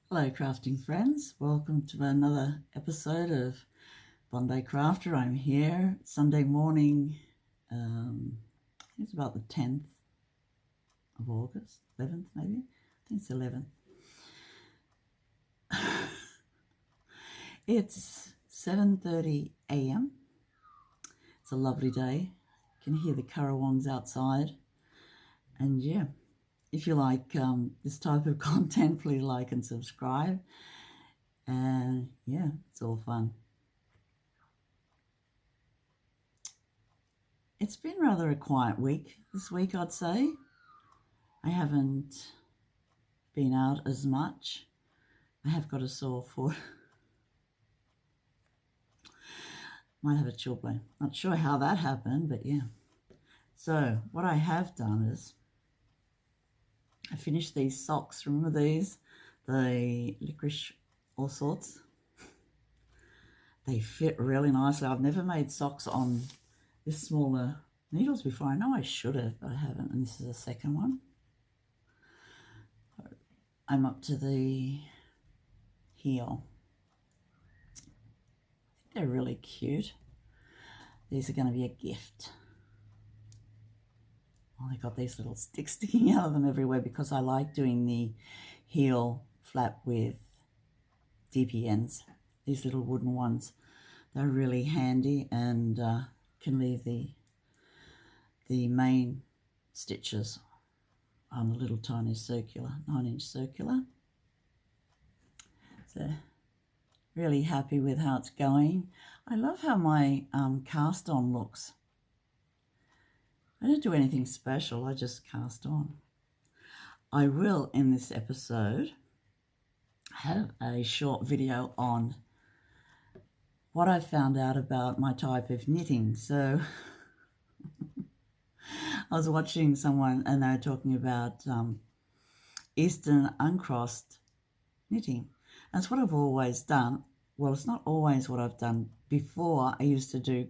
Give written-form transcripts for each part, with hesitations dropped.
Hello crafting friends, welcome to another episode of Bondi Crafter. I'm here Sunday morning, I think it's about the 10th of August, 11th maybe, I think it's 11th. It's 7:30 a.m. It's a lovely day. You can hear the currawongs outside, and yeah, if you like this type of content, please like and subscribe. And yeah, it's all fun. It's been rather a quiet week this week, I'd say. I haven't been out as much. I have got a sore foot. Might have a chilblain. Not sure how that happened, but yeah. So what I have done is I finished these socks. Remember these? The licorice all sorts. They fit really nicely. I've never made socks on this smaller needles before. I know I should have, but I haven't. And this is the second one. I'm up to the heel. I think they're really cute. These are going to be a gift. Well, I got these little sticks sticking out of them everywhere because I like doing the heel flap with DPNs. These little wooden ones. They're really handy and can leave the main stitches on a little tiny circular, 9-inch circular. So really happy with how it's going. I love how my cast on looks. I don't do anything special, I just cast on. I will, in this episode, have a short video on what I found out about my type of knitting. So I was watching someone and they were talking about Eastern uncrossed knitting. That's what I've always done. Well, it's not always what I've done. Before, I used to do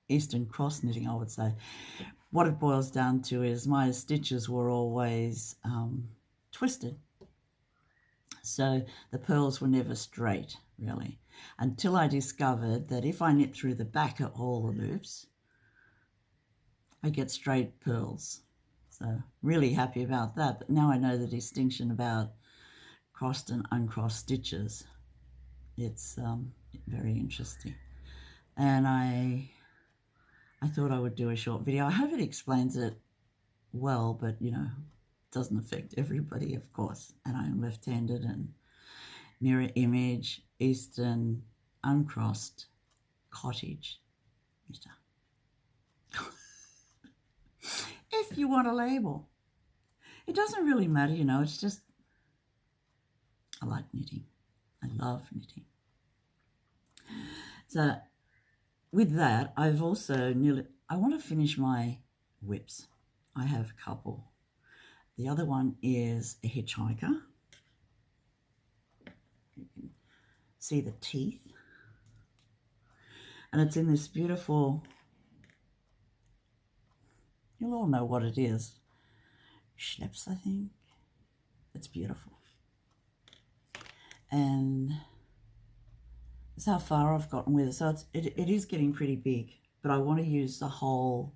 Eastern cross knitting, I would say. What it boils down to is my stitches were always twisted. So the pearls were never straight, really, until I discovered that if I knit through the back of all the loops, I get straight pearls. So really happy about that. But now I know the distinction about crossed and uncrossed stitches. It's very interesting. And I thought I would do a short video. I hope it explains it well, but you know, it doesn't affect everybody, of course. And I'm left-handed, and mirror image, Eastern uncrossed cottage knitter. If you want a label. It doesn't really matter, you know, it's just, I like knitting. I love knitting. So with that, I've also I want to finish my whips. I have a couple. The other one is a Hitchhiker. You can see the teeth. And it's in this beautiful, you'll all know what it is. Schleps, I think. It's beautiful. And that's how far I've gotten with it. So it is getting pretty big, but I want to use the whole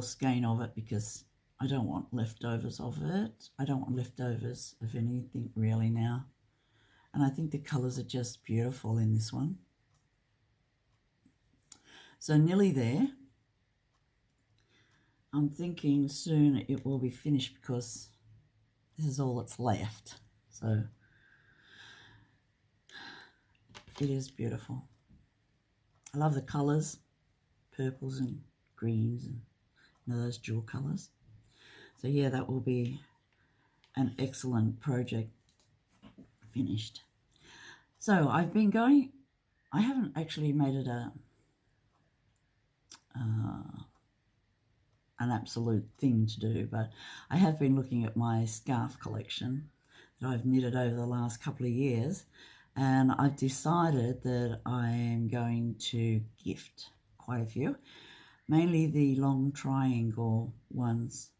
skein of it because I don't want leftovers of it. I don't want leftovers of anything really now. And I think the colours are just beautiful in this one. So nearly there. I'm thinking soon it will be finished because this is all that's left. So it is beautiful. I love the colours, purples and greens and those dual colours. So yeah, that will be an excellent project finished. So I've been going, I haven't actually made it an absolute thing to do, but I have been looking at my scarf collection that I've knitted over the last couple of years, and I've decided that I am going to gift quite a few, mainly the long triangle ones.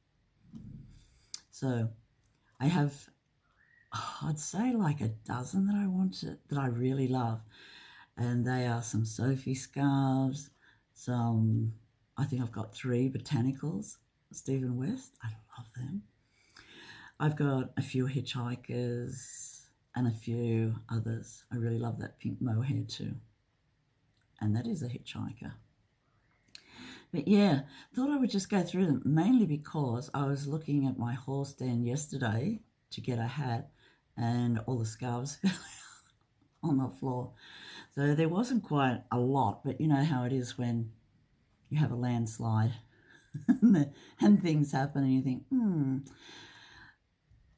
So I have, I'd say like a dozen that I really love, and they are some Sophie scarves, some, I think I've got 3 botanicals, Stephen West, I love them. I've got a few Hitchhikers and a few others. I really love that pink mohair too, and that is a Hitchhiker. But yeah, thought I would just go through them, mainly because I was looking at my hall stand yesterday to get a hat, and all the scarves fell out on the floor. So there wasn't quite a lot, but you know how it is when you have a landslide and things happen and you think,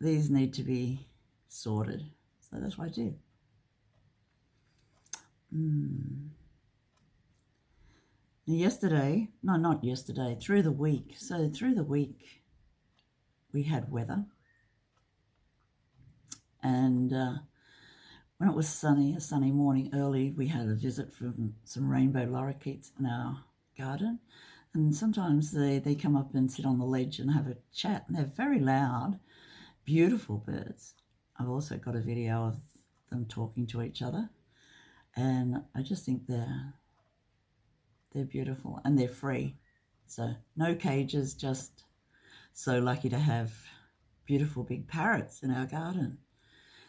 these need to be sorted. So that's what I did. Yesterday, no, not yesterday, through the week. So through the week, we had weather. And when it was sunny, a sunny morning early, we had a visit from some rainbow lorikeets in our garden. And sometimes they come up and sit on the ledge and have a chat. And they're very loud, beautiful birds. I've also got a video of them talking to each other. And I just think they're beautiful and they're free. So no cages, just so lucky to have beautiful big parrots in our garden.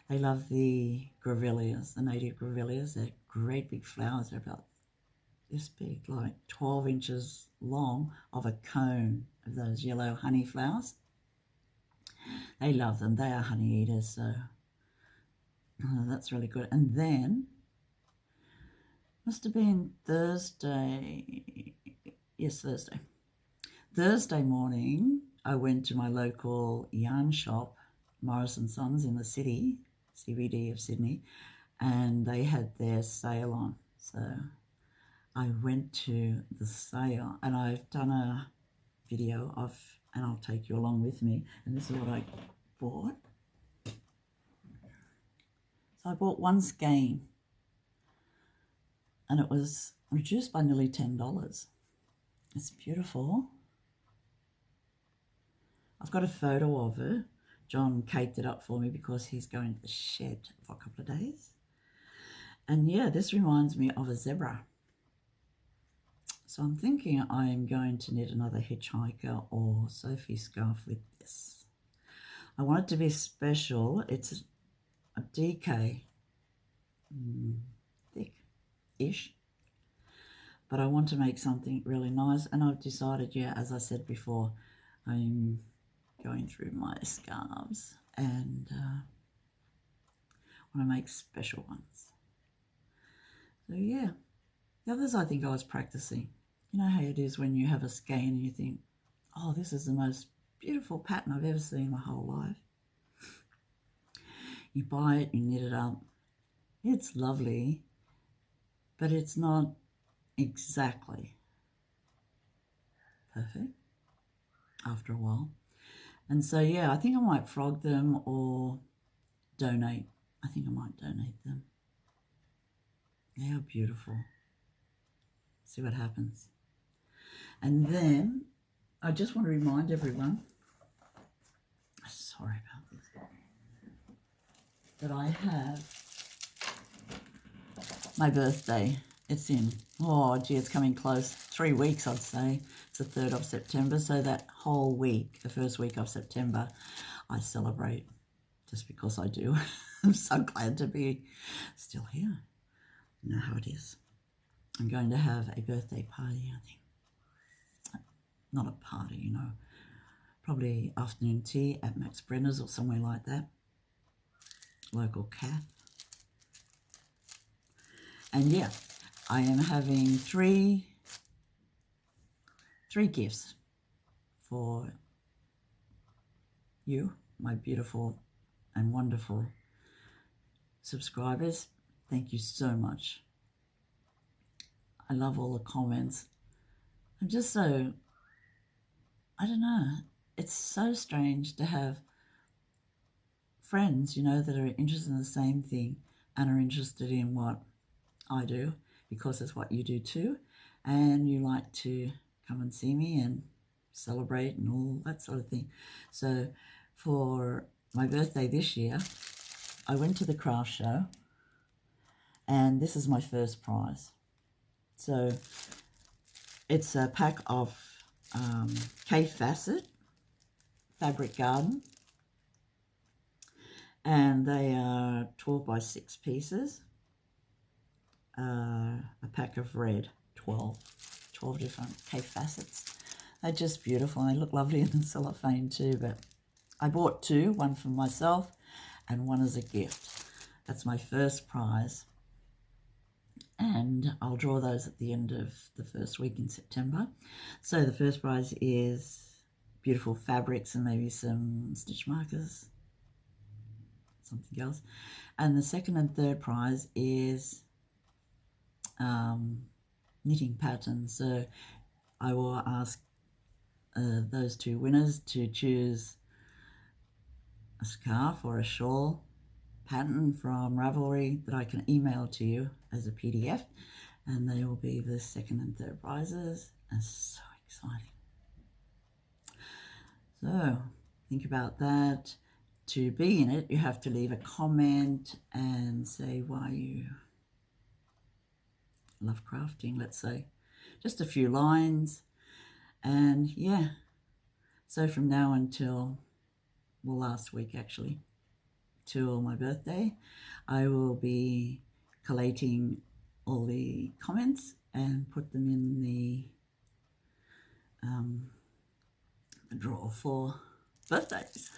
They love the grevilleas, the native grevilleas. They're great big flowers. They're about this big, like 12 inches long, of a cone of those yellow honey flowers. They love them. They are honey eaters, so that's really good. And then, must have been Thursday. Yes, Thursday. Thursday morning, I went to my local yarn shop, Morris & Sons in the city, CBD of Sydney, and they had their sale on. So I went to the sale, and I've done a video of, and I'll take you along with me, and this is what I bought. So I bought one skein, and it was reduced by nearly $10. It's beautiful. I've got a photo of it. John caked it up for me because he's going to the shed for a couple of days. And yeah, this reminds me of a zebra. So I'm thinking I'm going to knit another Hitchhiker or Sophie scarf with this. I want it to be special. It's a DK, thick-ish. But I want to make something really nice. And I've decided, yeah, as I said before, I'm going through my scarves and want to make special ones. So yeah, the others I think I was practicing. You know how it is when you have a skein and you think, oh, this is the most beautiful pattern I've ever seen in my whole life. You buy it, you knit it up. It's lovely, but it's not exactly perfect after a while. And so, yeah, I think I might frog them or donate. I think I might donate them. They are beautiful. See what happens. And then I just want to remind everyone, sorry about this, that I have my birthday It's in, oh gee, it's coming close. 3 weeks, I'd say. It's the 3rd of September. So that whole week, the first week of September, I celebrate just because I do. I'm so glad to be still here. You know how it is. I'm going to have a birthday party, I think. Not a party, you know. Probably afternoon tea at Max Brenner's or somewhere like that. Local cafe. And yeah, I am having three gifts for you, my beautiful and wonderful subscribers. Thank you so much. I love all the comments. I'm just so, I don't know, it's so strange to have friends, you know, that are interested in the same thing and are interested in what I do, because it's what you do too, and you like to come and see me and celebrate and all that sort of thing. So for my birthday this year, I went to the craft show, and this is my first prize. So it's a pack of K Facet Fabric Garden, and they are 12 by 6 pieces. A pack of red, 12 different K Facets. They're just beautiful. They look lovely in the cellophane too, but I bought 2, one for myself and one as a gift. That's my first prize, and I'll draw those at the end of the first week in September. So the first prize is beautiful fabrics and maybe some stitch markers, something else. And the second and third prize is knitting patterns. So I will ask those 2 winners to choose a scarf or a shawl pattern from Ravelry that I can email to you as a PDF, and they will be the second and third prizes. That's so exciting. So think about that. To be in it, you have to leave a comment and say why you love crafting, let's say. Just a few lines. And yeah, so from now until, well, last week actually, till my birthday, I will be collating all the comments and put them in the drawer for birthdays.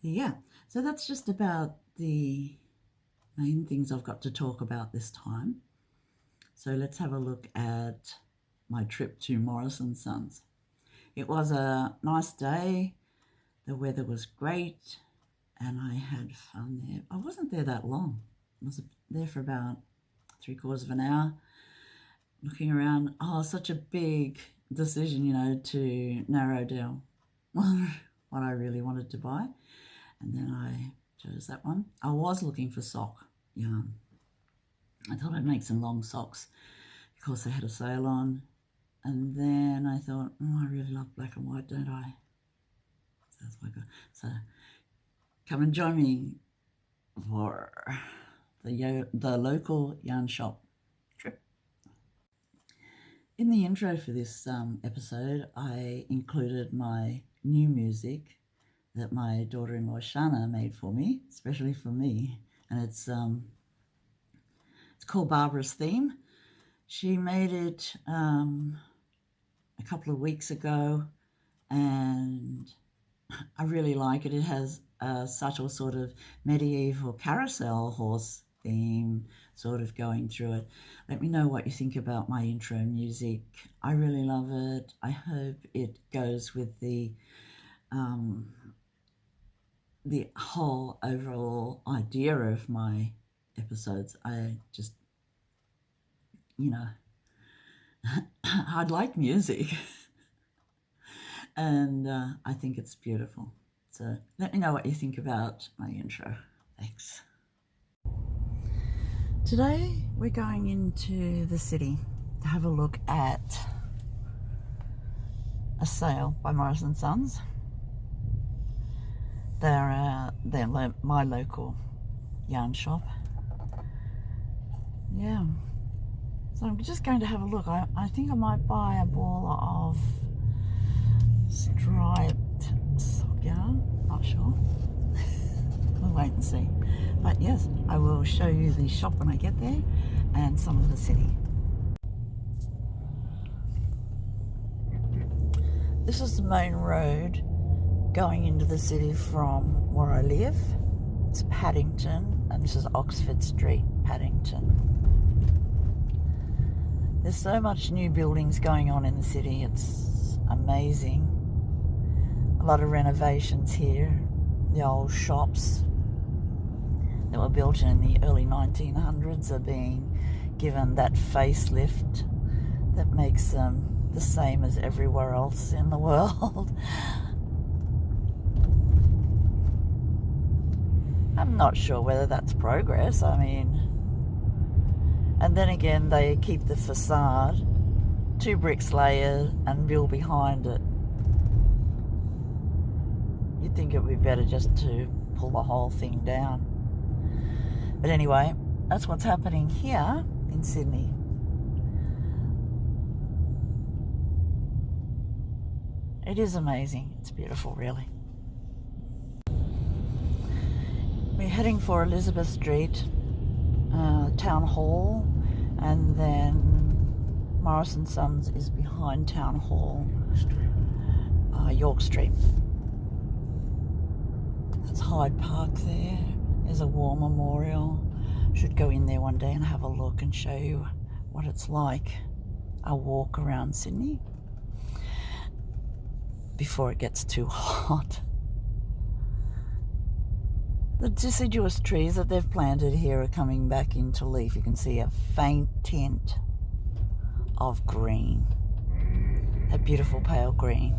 Yeah, so that's just about the main things I've got to talk about this time. So let's have a look at my trip to Morris & Sons. It was a nice day. The weather was great and I had fun there. I wasn't there that long. I was there for about 3/4 of an hour looking around. Oh, such a big decision, you know, to narrow down what I really wanted to buy. And then I chose that one. I was looking for sock yarn. I thought I'd make some long socks because they had a sale on. And then I thought, oh, I really love black and white, don't I? So that's my goal. So come and join me for the local yarn shop trip. In the intro for this episode, I included my new music that my daughter-in-law Shana made for me, especially for me, and it's called Barbara's Theme. She made it a couple of weeks ago, and I really like it. It has a subtle sort of medieval carousel horse theme sort of going through it. Let me know what you think about my intro music. I really love it. I hope it goes with the whole overall idea of my episodes. I just, you know, I'd like music and I think it's beautiful. So let me know what you think about my intro. Thanks. Today we're going into the city to have a look at a sale by Morris & Sons. They're my local yarn shop, Yeah. So I'm just going to have a look. I think I might buy a ball of striped sock yarn. Not sure. We'll wait and see. But yes, I will show you the shop when I get there and some of the city. This is the main road going into the city from where I live. It's Paddington, and this is Oxford Street, Paddington. There's so much new buildings going on in the city, it's amazing. A lot of renovations here. The old shops that were built in the early 1900s are being given that facelift that makes them the same as everywhere else in the world. I'm not sure whether that's progress. I mean, and then again, they keep the facade 2 bricks layered and build behind it. You'd think it would be better just to pull the whole thing down. But anyway, that's what's happening here in Sydney. It is amazing. It's beautiful, really. We're heading for Elizabeth Street, Town Hall, and then Morrison Sons is behind Town Hall, York Street. That's Hyde Park there. There's a war memorial. Should go in there one day and have a look and show you what it's like. A walk around Sydney before it gets too hot. The deciduous trees that they've planted here are coming back into leaf. You can see a faint tint of green, a beautiful pale green.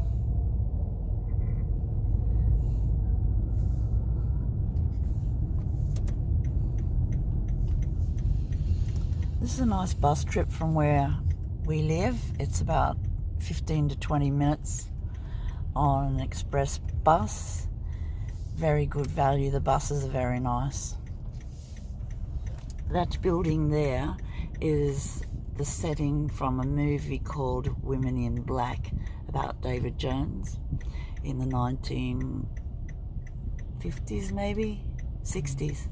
This is a nice bus trip from where we live. It's about 15 to 20 minutes on an express bus. Very good value. The buses are very nice. That building there is the setting from a movie called Women in Black about David Jones in the 1950s, maybe 60s.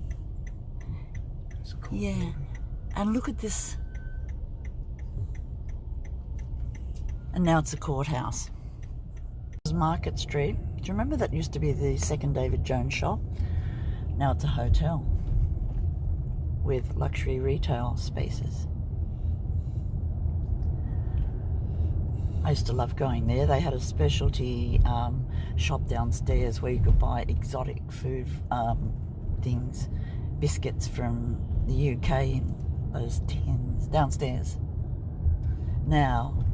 Cool. Yeah. And look at this. And now it's a courthouse. This is Market Street. Do you remember that used to be the second David Jones shop? Now it's a hotel with luxury retail spaces. I used to love going there. They had a specialty shop downstairs where you could buy exotic food things, biscuits from the UK in those tins downstairs. Now,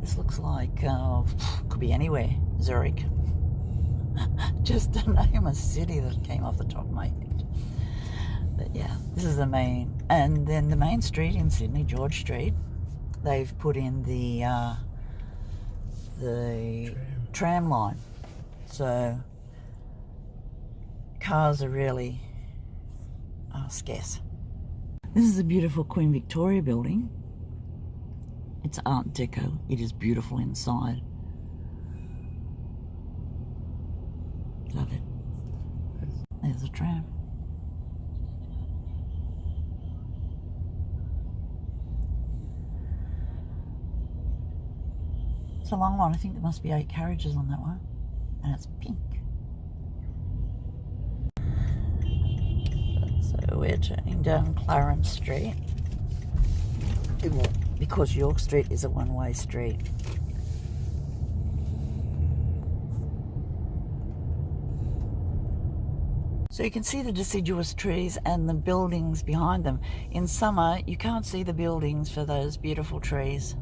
this looks like, could be anywhere, Zurich. Just to name a city that came off the top of my head. But yeah, this is the main, and then the main street in Sydney, George Street, they've put in the tram line. So cars are really scarce. This is a beautiful Queen Victoria building. It's Art Deco. It is beautiful inside. Love it. There's a tram. It's a long one. I think there must be 8 carriages on that one. And it's pink. So we're turning down Clarence Street. Because York Street is a one-way street. So you can see the deciduous trees and the buildings behind them. In summer, you can't see the buildings for those beautiful trees.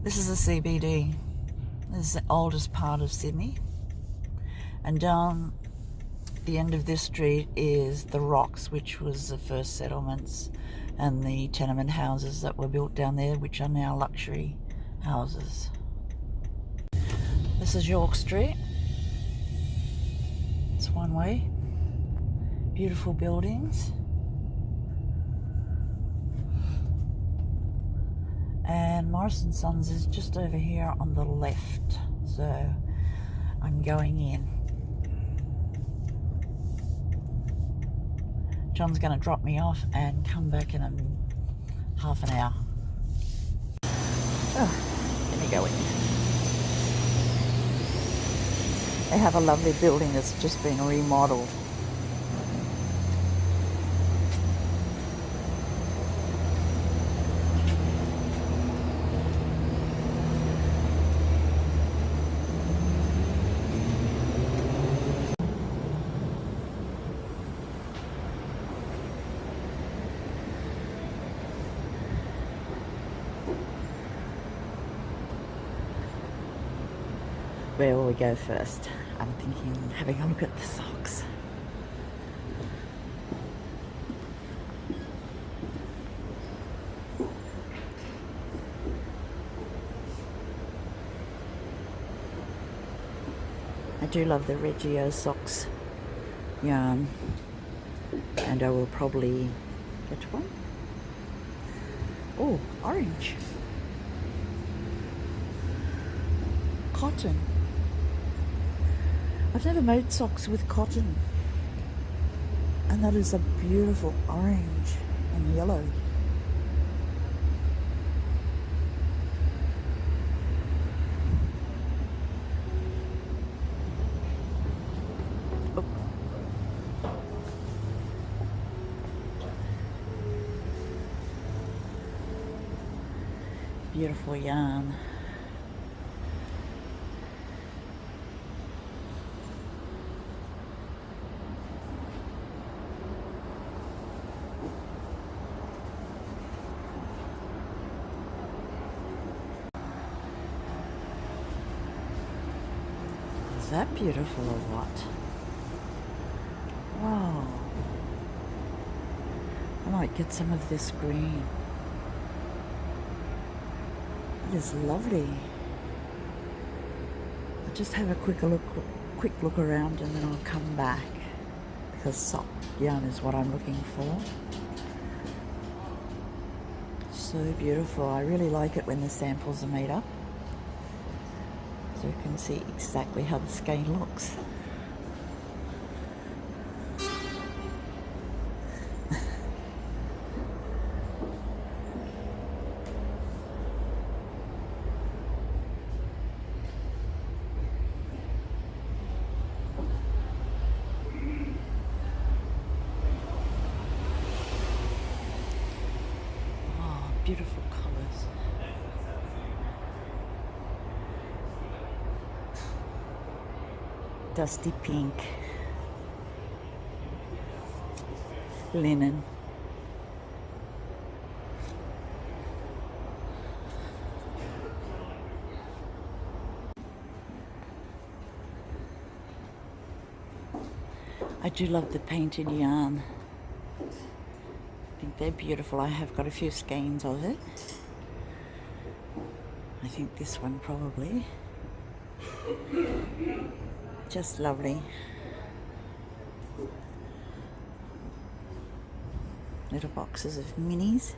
This is the CBD. This is the oldest part of Sydney. And down the end of this street is the Rocks, which was the first settlements and the tenement houses that were built down there, which are now luxury houses. This is York Street. It's one way. Beautiful buildings. And Morrison Sons is just over here on the left, so I'm going in. John's going to drop me off and come back in half an hour. Oh, let me go in. They have a lovely building that's just been remodeled. Where will we go first? I'm thinking having a look at the socks. I do love the Reggio socks yarn, and I will probably get one. Oh, orange. Cotton. I've never made socks with cotton, and that is a beautiful orange and yellow. Oh. Beautiful yarn. Is that beautiful or what? Wow. I might get some of this green. It is lovely. I'll just have a quick look around and then I'll come back, because sock yarn is what I'm looking for. So beautiful. I really like it when the samples are made up, so you can see exactly how the skein looks. Oh, beautiful colours. Dusty pink, linen. I do love the painted yarn. I think they're beautiful. I have got a few skeins of it. I think this one probably. Just lovely. Little boxes of minis.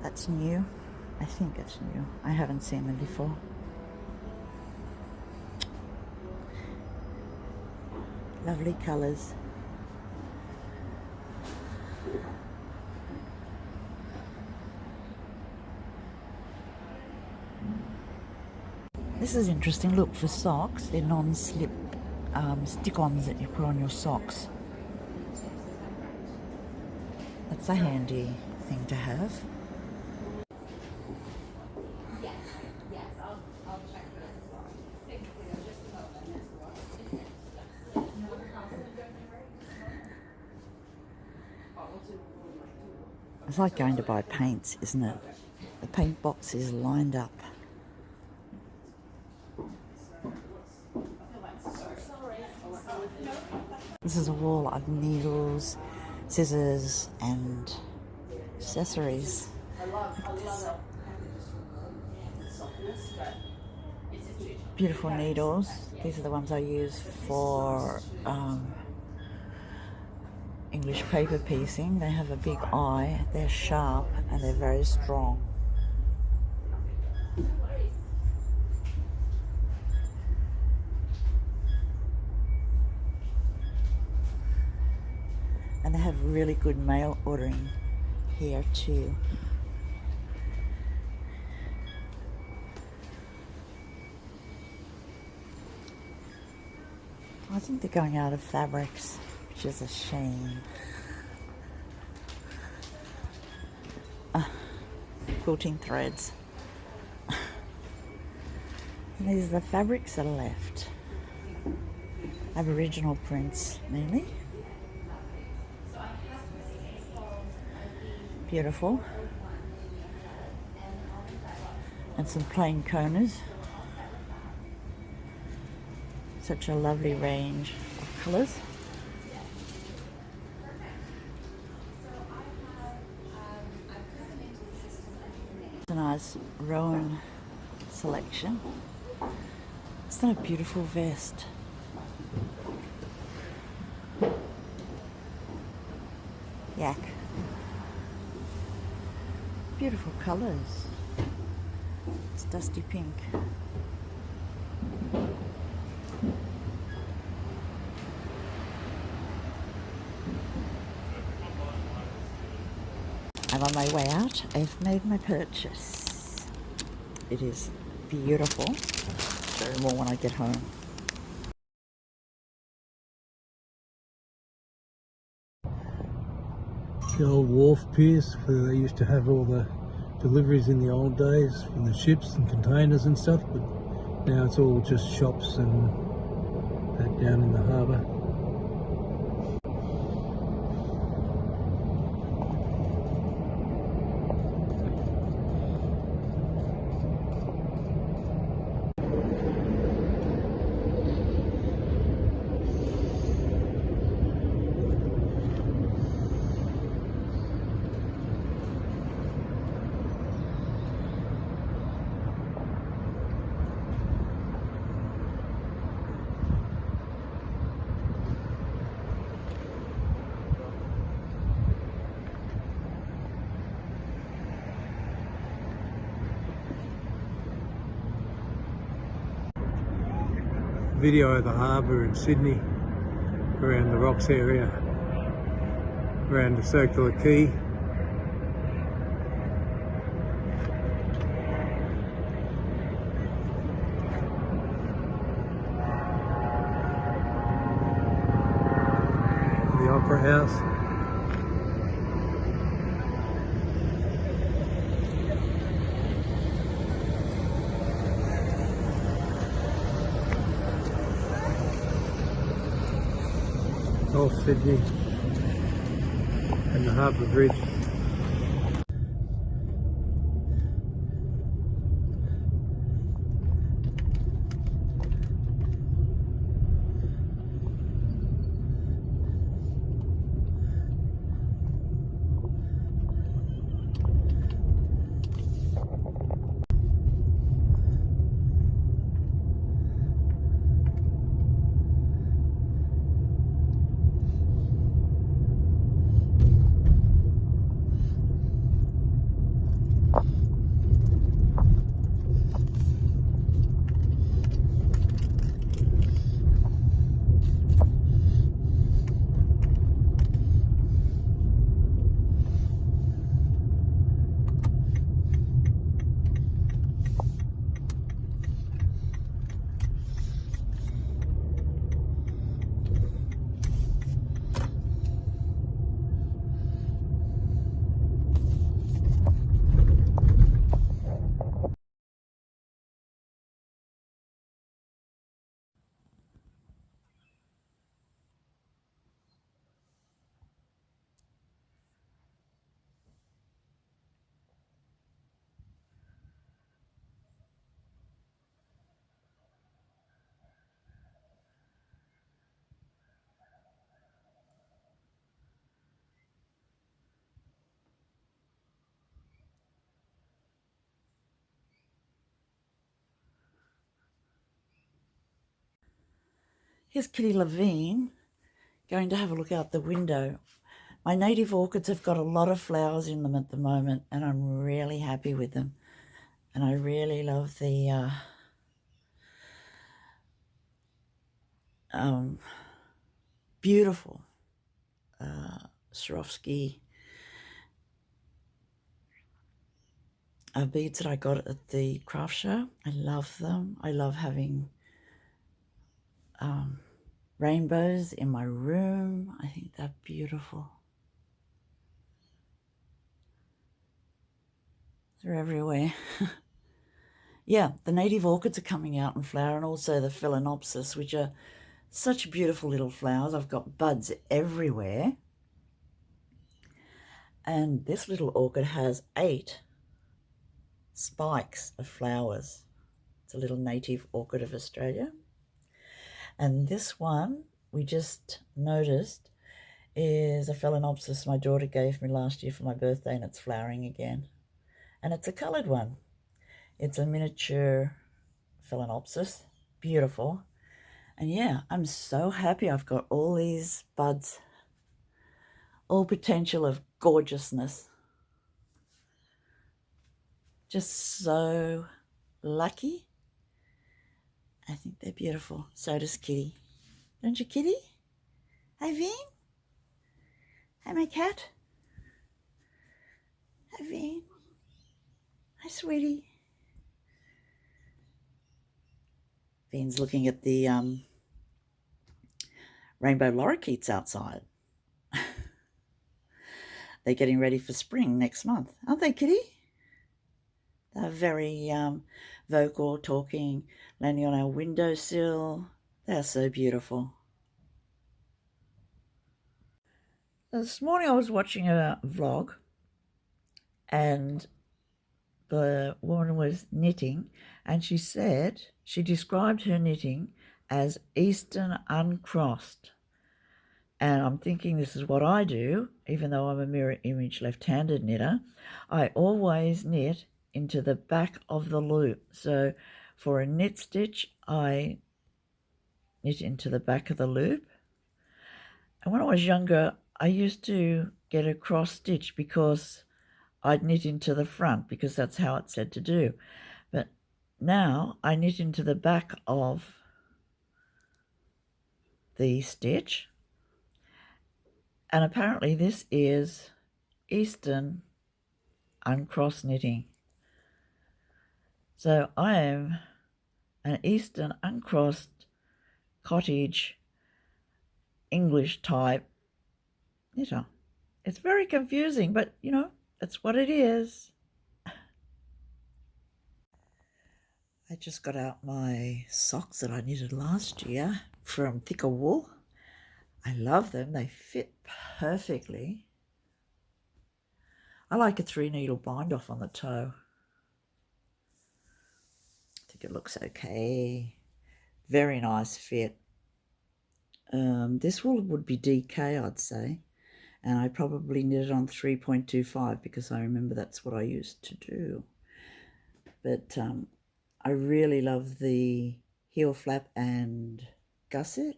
That's new. I think it's new. I haven't seen them before. Lovely colours. This is interesting. Look, for socks, they're non-slip stick-ons that you put on your socks. That's a handy thing to have. It's like going to buy paints, isn't it? The paint box is lined up. This is a wall of needles, scissors, and accessories. Look at this. beautiful needles. These are the ones I use for English paper piecing. They have a big eye, they're sharp, and they're very strong. And they have really good mail ordering here too. I think they're going out of fabrics, which is a shame. Quilting threads. And these are the fabrics that are left. Aboriginal prints, mainly. Beautiful. And some plain conas. Such a lovely range of colours. A nice Rowan selection. It's not a beautiful vest. Yak. Beautiful colours. It's dusty pink. I'm on my way out. I've made my purchase. It is beautiful. I'll show you more when I get home. The old wharf piers where they used to have all the deliveries in the old days from the ships and containers and stuff, but now it's all just shops and that down in the harbour. Video of the harbour in Sydney, around the rocks area, around the circular quay. The Opera House. North Sydney and the Harbour Bridge. Here's Kitty Levine going to have a look out the window. My native orchids have got a lot of flowers in them at the moment, and I'm really happy with them. And I really love the beautiful Swarovski beads that I got at the craft show. I love them. I love having rainbows in my room. I think they're beautiful. They're everywhere. Yeah, the native orchids are coming out in flower, and also the phalaenopsis, which are such beautiful little flowers. I've got buds everywhere. And this little orchid has 8 spikes of flowers. It's a little native orchid of Australia. And this one we just noticed is a phalaenopsis my daughter gave me last year for my birthday, and it's flowering again. And it's a coloured one. It's a miniature phalaenopsis. Beautiful. And yeah, I'm so happy I've got all these buds, all potential of gorgeousness. Just so lucky. I think they're beautiful. So does Kitty. Don't you, Kitty? Hi, Veen. Hi, my cat. Hi, Veen. Hi, sweetie. Veen's looking at the rainbow lorikeets outside. They're getting ready for spring next month, aren't they, Kitty? They're very vocal, talking, landing on our windowsill. They're so beautiful. This morning I was watching a vlog, and the woman was knitting, and she said, she described her knitting as Eastern uncrossed. And I'm thinking this is what I do, even though I'm a mirror image left-handed knitter. I always knit into the back of the loop. So for a knit stitch, I knit into the back of the loop. And when I was younger, I used to get a cross stitch because I'd knit into the front, because that's how it said to do. But now I knit into the back of the stitch. And apparently this is Eastern uncross knitting. So I am an Eastern uncrossed cottage English type knitter. It's very confusing, but you know, that's what it is. I just got out my socks that I knitted last year from Thicker Wool. I love them. They fit perfectly. I like a 3-needle bind off on the toe. I think it looks okay. Very nice fit. This wool would be DK, I'd say. And I probably knit it on 3.25 because I remember that's what I used to do. But I really love the heel flap and gusset.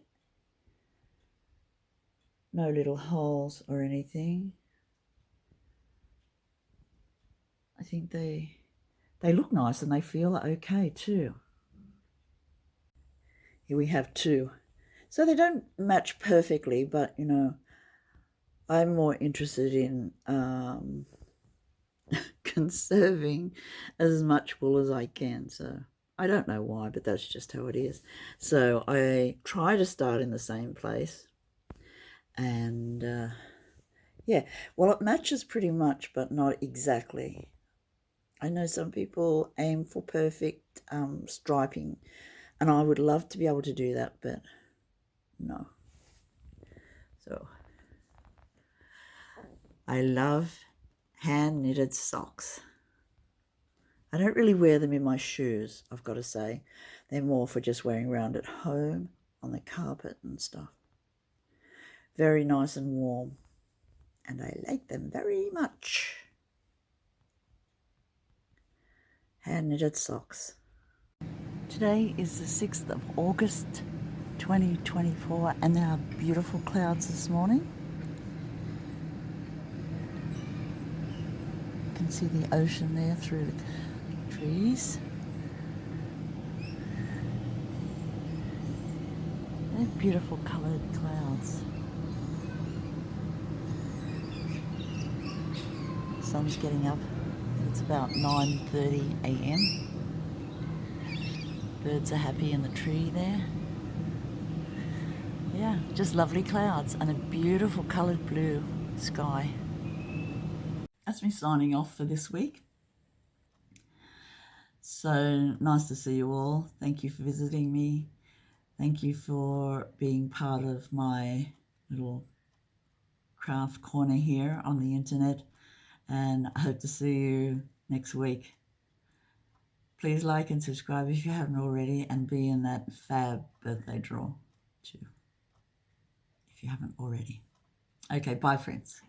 No little holes or anything. I think they look nice and they feel okay too. Here we have 2. So they don't match perfectly, but you know, I'm more interested in conserving as much wool as I can. So I don't know why, but that's just how it is. So I try to start in the same place. And yeah, well, it matches pretty much, but not exactly. I know some people aim for perfect striping, and I would love to be able to do that, but no. So I love hand knitted socks. I don't really wear them in my shoes, I've got to say. They're more for just wearing around at home on the carpet and stuff. Very nice and warm, and I like them very much. Hand knitted socks. Today is the 6th of August 2024, and there are beautiful clouds this morning. You can see the ocean there through the trees. They're beautiful coloured clouds. Sun's getting up. It's about 9:30 a.m. Birds are happy in the tree there. Yeah, just lovely clouds and a beautiful coloured blue sky. That's me signing off for this week. So nice to see you all. Thank you for visiting me. Thank you for being part of my little craft corner here on the internet, and I hope to see you next week. Please like and subscribe if you haven't already, and be in that fab birthday draw too, if you haven't already. Okay, bye friends.